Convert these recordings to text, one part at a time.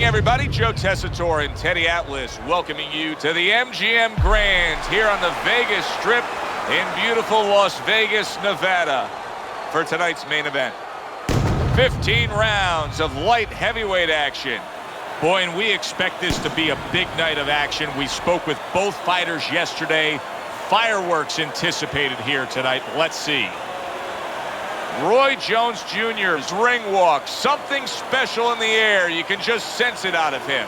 Everybody, Joe Tessitore and Teddy Atlas welcoming you to the MGM Grand here on the Vegas Strip in beautiful Las Vegas, Nevada for tonight's main event. 15 rounds of light heavyweight action. Boy, and we expect this to be a big night of action. We spoke with both fighters yesterday. Fireworks anticipated here tonight. Let's see. Roy Jones Jr.'s ring walk, something special in the air. You can just sense it out of him.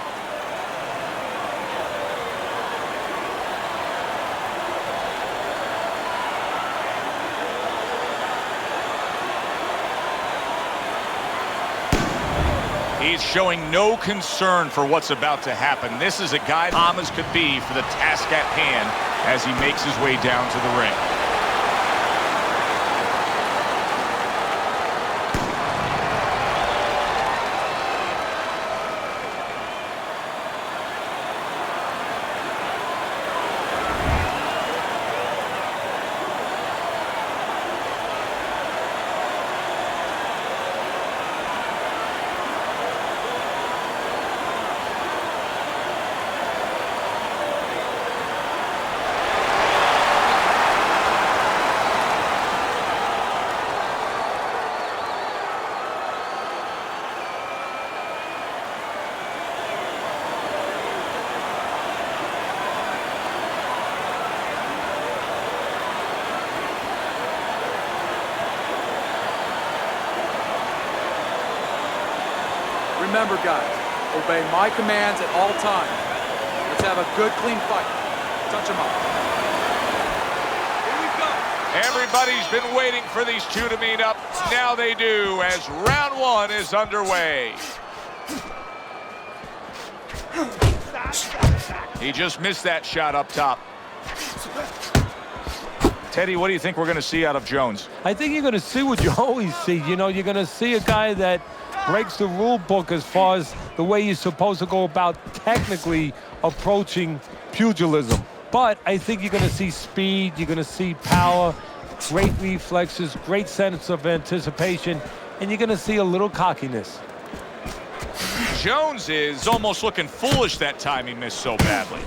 He's showing no concern for what's about to happen. This is a guy calm as could be for the task at hand as he makes his way down to the ring. Remember, guys, obey my commands at all times. Let's have a good, clean fight. Touch him up. Here we go. Everybody's been waiting for these two to meet up. Now they do as round one is underway. He just missed that shot up top. Teddy, what do you think we're going to see out of Jones? I think you're going to see what you always see. You know, you're going to see a guy that breaks the rule book as far as the way you're supposed to go about technically approaching pugilism. But I think you're going to see speed, you're going to see power, great reflexes, great sense of anticipation, and you're going to see a little cockiness. Jones is almost looking foolish that time he missed so badly.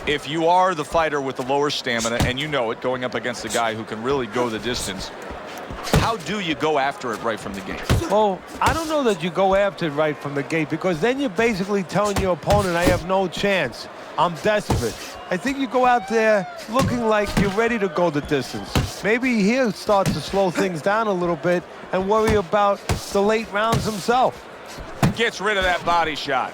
If you are the fighter with the lower stamina, and you know it, going up against a guy who can really go the distance, how do you go after it right from the gate? Well, I don't know that you go after it right from the gate, because then you're basically telling your opponent, I have no chance. I'm desperate. I think you go out there looking like you're ready to go the distance. Maybe he'll start to slow things down a little bit and worry about the late rounds himself. Gets rid of that body shot.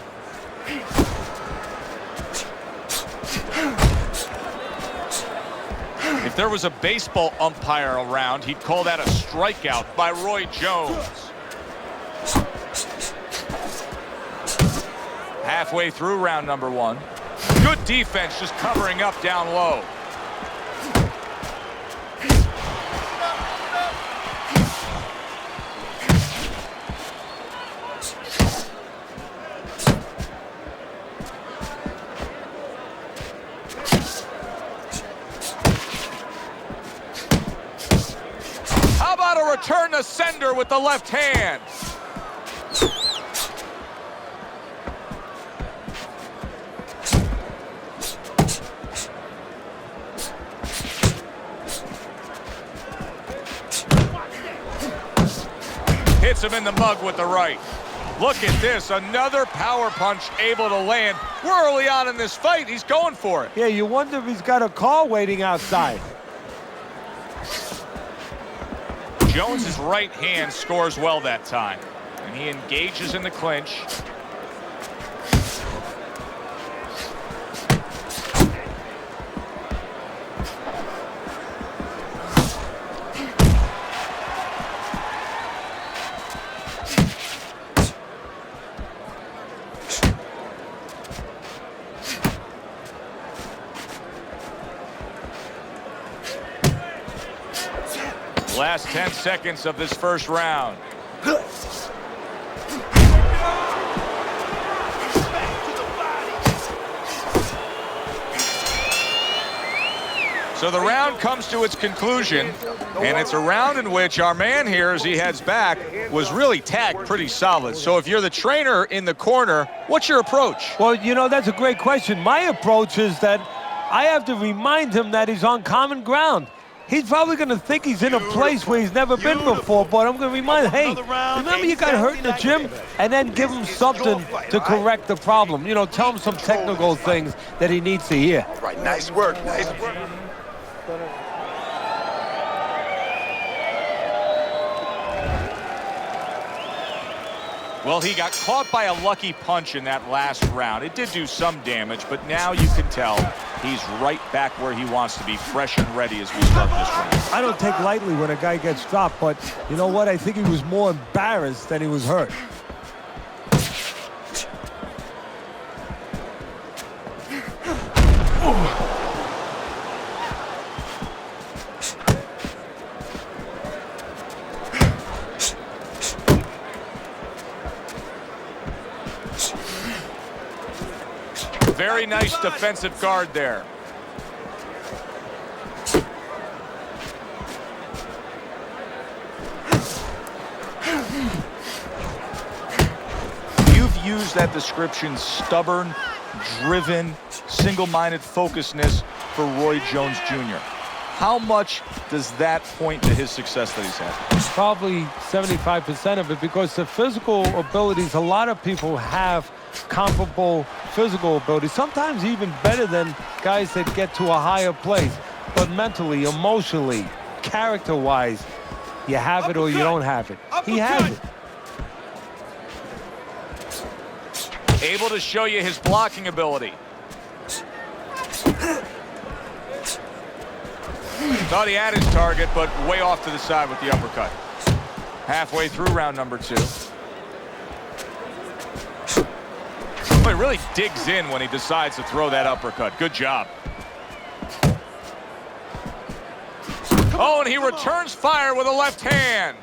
If there was a baseball umpire around, he'd call that a strikeout by Roy Jones. Halfway through round number one. Good defense, just covering up down low. Return to sender with the left hand. Hits him in the mug with the right. Look at this, another power punch able to land. We're early on in this fight, he's going for it. Yeah, you wonder if he's got a car waiting outside. Jones's right hand scores well that time, and he engages in the clinch. Last 10 seconds of this first round. So the round comes to its conclusion, and it's a round in which our man here, as he heads back, was really tagged pretty solid. So if you're the trainer in the corner, what's your approach? Well, you know, that's a great question. My approach is that I have to remind him that he's on common ground. He's probably going to think he's in a place where he's never been before, but I'm going to remind him, hey, remember you got hurt in the gym? And then give him something to correct the problem. You know, tell him some technical things that he needs to hear. All right, nice work, nice work. Well, he got caught by a lucky punch in that last round. It did do some damage, but now you can tell he's right back where he wants to be, fresh and ready as we start this round. I don't take lightly when a guy gets dropped, but you know what? I think he was more embarrassed than he was hurt. Very nice defensive guard there. You've used that description, stubborn, driven, single-minded focusness for Roy Jones Jr. How much does that point to his success that he's had? Probably 75% of it, because the physical abilities, a lot of people have comparable physical ability, sometimes even better than guys that get to a higher place. But mentally, emotionally, character-wise, you have it or you don't have it. He has it. Able to show you his blocking ability. Thought he had his target, but way off to the side with the uppercut. Halfway through round number 2. He really digs in when he decides to throw that uppercut. Good job. Oh, and he returns fire with a left hand.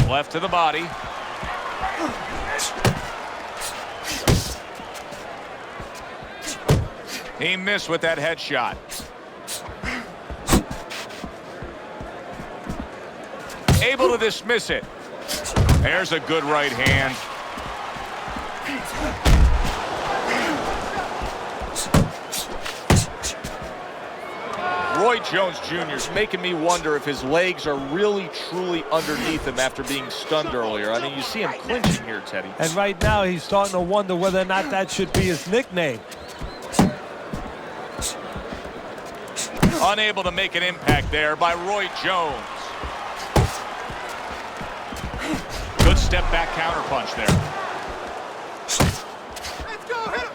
Left to the body. He missed with that headshot. Able to dismiss it. There's a good right hand. Roy Jones Jr. is making me wonder if his legs are really, truly underneath him after being stunned earlier. I mean, you see him clinching here, Teddy. And right now, he's starting to wonder whether or not that should be his nickname. Unable to make an impact there by Roy Jones. Good step back counter punch there. Let's go, hit him.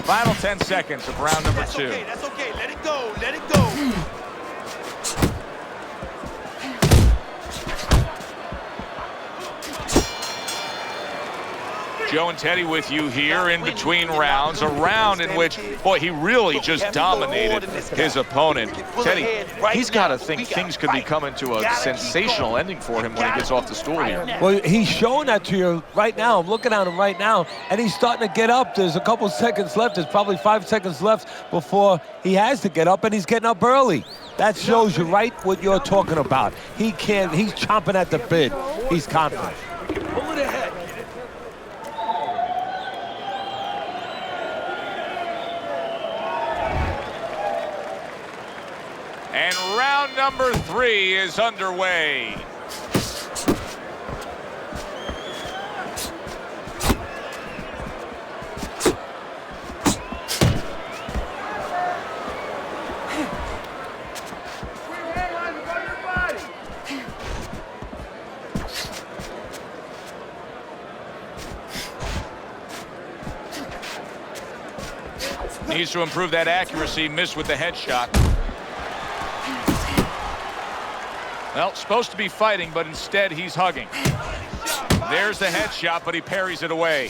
Final 10 seconds of round number 2. That's okay, let it go, let it go. Joe and Teddy with you here in between rounds. A round in which, boy, he really just dominated his opponent. Teddy, he's got to think things could be coming to a sensational ending for him when he gets off the stool here. Well, he's showing that to you right now. I'm looking at him right now, and he's starting to get up. There's a couple seconds left. There's probably 5 seconds left before he has to get up, and he's getting up early. That shows you right what you're talking about. He's chomping at the bit. He's confident. Pull it ahead. And round number 3 is underway. Needs to improve that accuracy. Missed with the headshot. Well, supposed to be fighting, but instead he's hugging. There's the headshot, but he parries it away.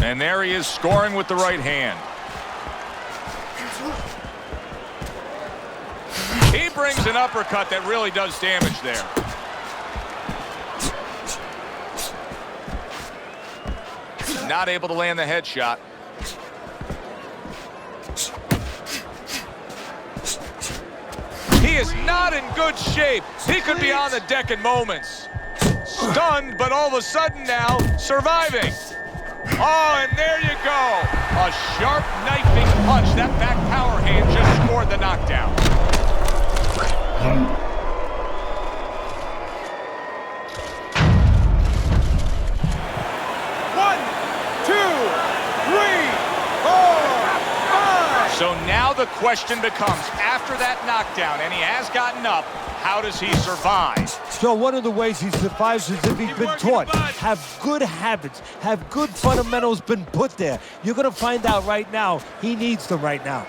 And there he is scoring with the right hand. He brings an uppercut that really does damage there. Not able to land the headshot. He is not in good shape. He could be on the deck in moments. Stunned, but all of a sudden now surviving. Oh, and there you go. A sharp knifing punch. That back power hand just scored the knockdown. So now the question becomes, after that knockdown, and he has gotten up, how does he survive? So one of the ways he survives is if he's been taught. Have good habits, have good fundamentals been put there. You're going to find out right now, he needs them right now.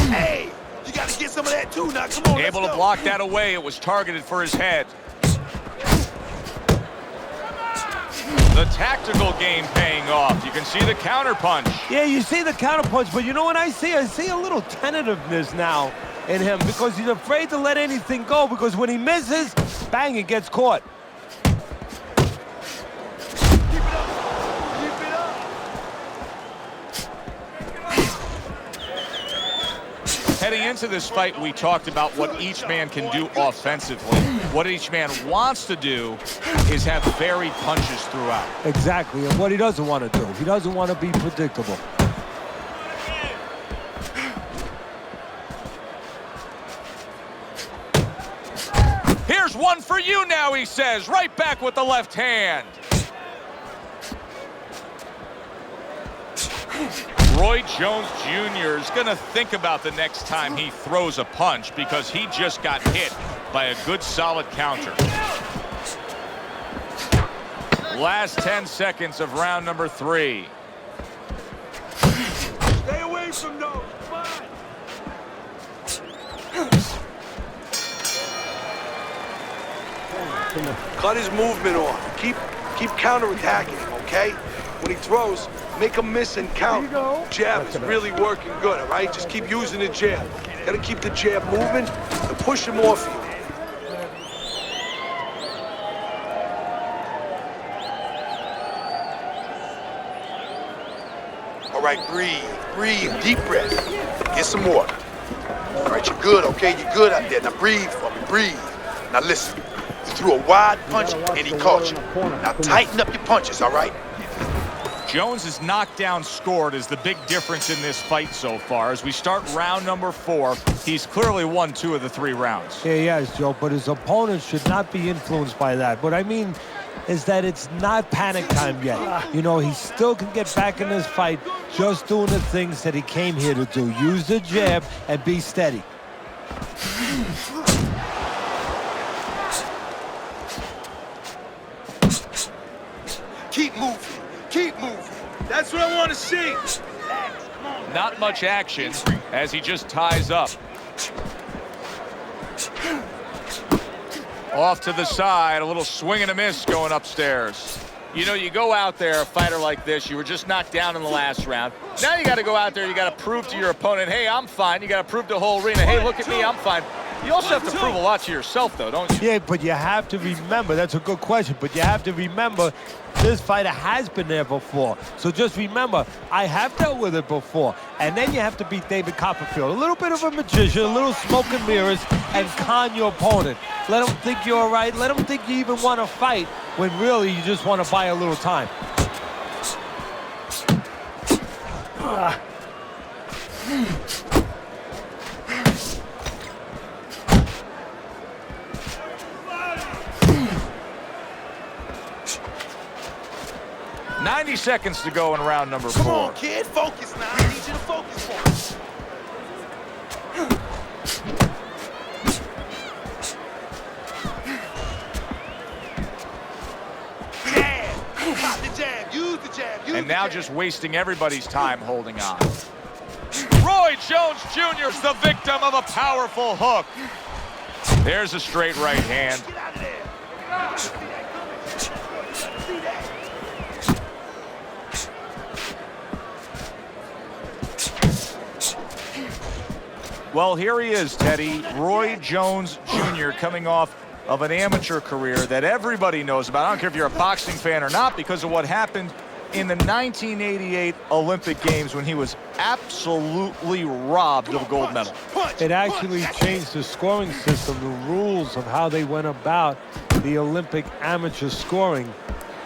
Hey, you got to get some of that too now. Come on, Able to block that away. It was targeted for his head. The tactical game paying off. You can see the counter punch. Yeah, you see the counter punch, but you know what I see? I see a little tentativeness now in him because he's afraid to let anything go because when he misses, bang, it gets caught. Heading into this fight, we talked about what each man can do offensively. What each man wants to do is have varied punches throughout. Exactly, and what he doesn't want to do. He doesn't want to be predictable. Here's one for you now, he says. Right back with the left hand. Roy Jones Jr. is going to think about the next time he throws a punch because he just got hit by a good solid counter. Last 10 seconds of round number 3. Stay away from those. Come on. Cut his movement off. Keep counterattacking him, okay? When he throws, make him miss and count. Jab is really working good, all right? Just keep using the jab. Gotta keep the jab moving and push him off you. All right, breathe, deep breath. Get some more. All right, you're good, okay? You're good out there. Now breathe for me, breathe. Now listen, you threw a wide punch and he caught you. Now tighten up your punches, all right? Jones' knockdown scored is the big difference in this fight so far. As we start round number 4, he's clearly won 2 of the 3 rounds. Yeah, he has, Joe, but his opponent should not be influenced by that. What I mean is that it's not panic time yet. You know, he still can get back in this fight just doing the things that he came here to do. Use the jab and be steady. Keep moving. Keep moving. That's what I want to see. Not much action as he just ties up. Off to the side, a little swing and a miss going upstairs. You know, you go out there, a fighter like this, you were just knocked down in the last round. Now you got to go out there, you got to prove to your opponent, hey, I'm fine. You got to prove to the whole arena, hey, look at me, I'm fine. You also have to prove a lot to yourself, though, don't you? Yeah, but you have to remember, that's a good question, but you have to remember this fighter has been there before. So just remember, I have dealt with it before. And then you have to beat David Copperfield. A little bit of a magician, a little smoke and mirrors, and con your opponent. Let him think you're all right. Let him think you even want to fight when really you just want to buy a little time. Ah. 90 seconds to go in round number 4. Come on, kid, focus now. I need you to focus. Jab. Pop the jab. Use the jab. And now just wasting everybody's time holding on. Roy Jones Jr. is the victim of a powerful hook. There's a straight right hand. Well, here he is, Teddy. Roy Jones Jr. coming off of an amateur career that everybody knows about. I don't care if you're a boxing fan or not, because of what happened in the 1988 Olympic Games when he was absolutely robbed of a gold medal. It actually changed the scoring system, the rules of how they went about the Olympic amateur scoring.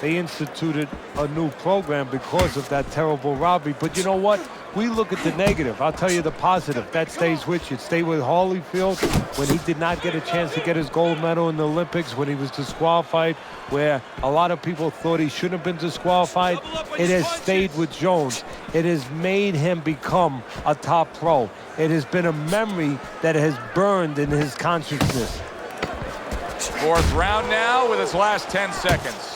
They instituted a new program because of that terrible robbery. But you know what? We look at the negative. I'll tell you the positive. That stays with you. Stay with Holyfield when he did not get a chance to get his gold medal in the Olympics, when he was disqualified, where a lot of people thought he shouldn't have been disqualified. It has stayed with Jones. It has made him become a top pro. It has been a memory that has burned in his consciousness. Fourth round now with its last 10 seconds.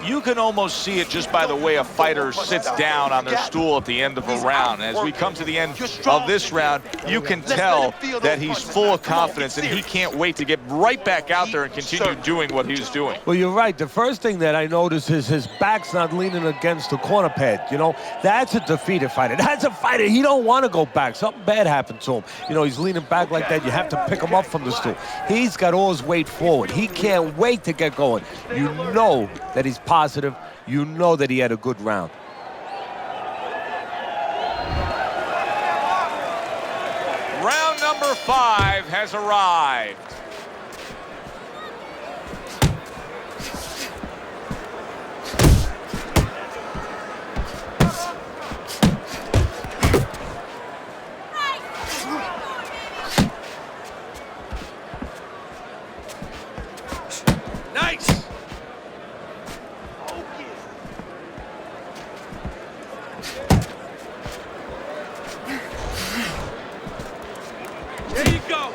You can almost see it just by the way a fighter sits down on their stool at the end of a round. As we come to the end of this round, you can tell that he's full of confidence and he can't wait to get right back out there and continue doing what he's doing. Well, you're right. The first thing that I noticed is his back's not leaning against the corner pad. You know, that's a defeated fighter. That's a fighter. He don't want to go back. Something bad happened to him. You know, he's leaning back like that. You have to pick him up from the stool. He's got all his weight forward. He can't wait to get going. You know that he's positive. You know that he had a good round. Round number 5 has arrived. Nice. There you go.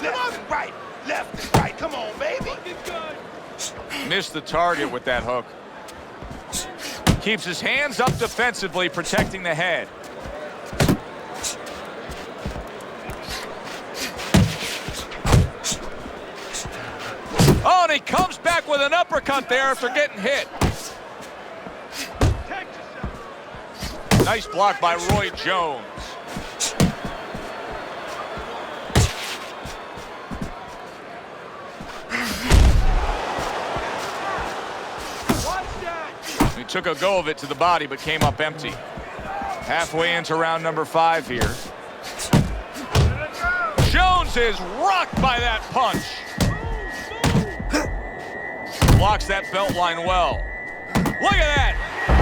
Left and right. Come on, baby. Missed the target with that hook. Keeps his hands up defensively, protecting the head. Oh, and he comes back with an uppercut there after getting hit. Nice block by Roy Jones. He took a go of it to the body, but came up empty. Halfway into round number 5 here. Jones is rocked by that punch. Blocks that belt line well. Look at that.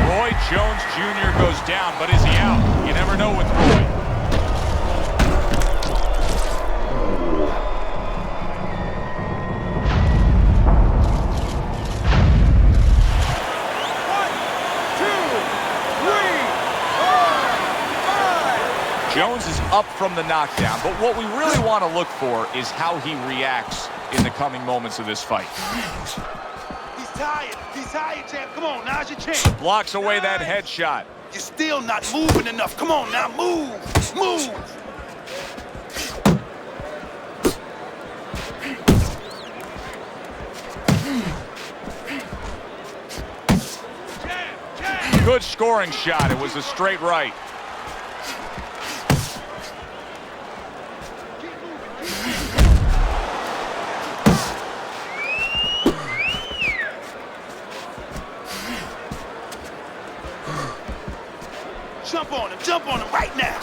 Roy Jones Jr. goes down, but is he out? You never know with Roy. Jones is up from the knockdown, but what we really want to look for is how he reacts in the coming moments of this fight. He's tired, champ. Come on, now's your chance. Blocks away that headshot. You're still not moving enough. Come on, now move. Good scoring shot. It was a straight right. Jump on him right now.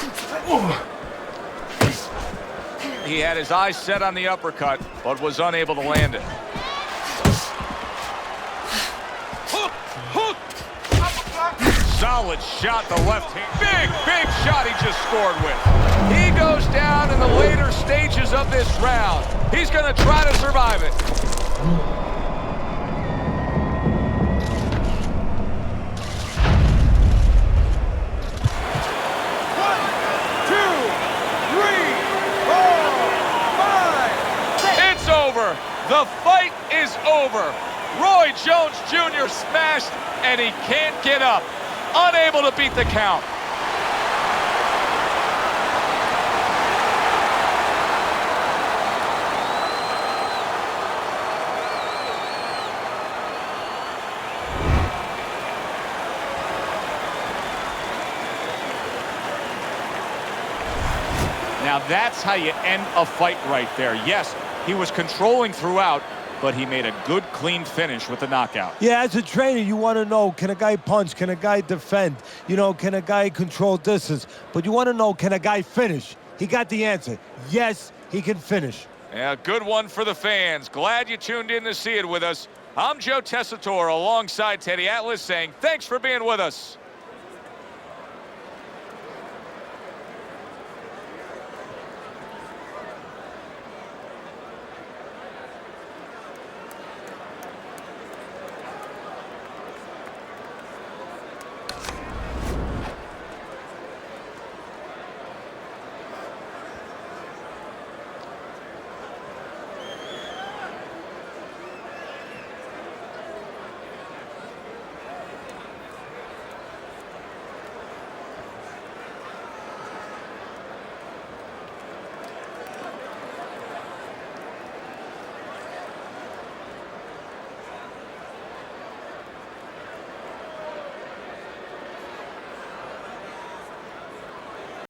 He had his eyes set on the uppercut, but was unable to land it. Hook. Solid shot, the left hand. Big shot he just scored with. He goes down in the later stages of this round. He's going to try to survive it. over. The fight is over. Roy Jones Jr. smashed, and he can't get up. Unable to beat the count. Now that's how you end a fight right there. Yes, he was controlling throughout, but he made a good, clean finish with the knockout. Yeah, as a trainer, you want to know, can a guy punch? Can a guy defend? You know, can a guy control distance? But you want to know, can a guy finish? He got the answer. Yes, he can finish. Yeah, good one for the fans. Glad you tuned in to see it with us. I'm Joe Tessitore alongside Teddy Atlas saying thanks for being with us.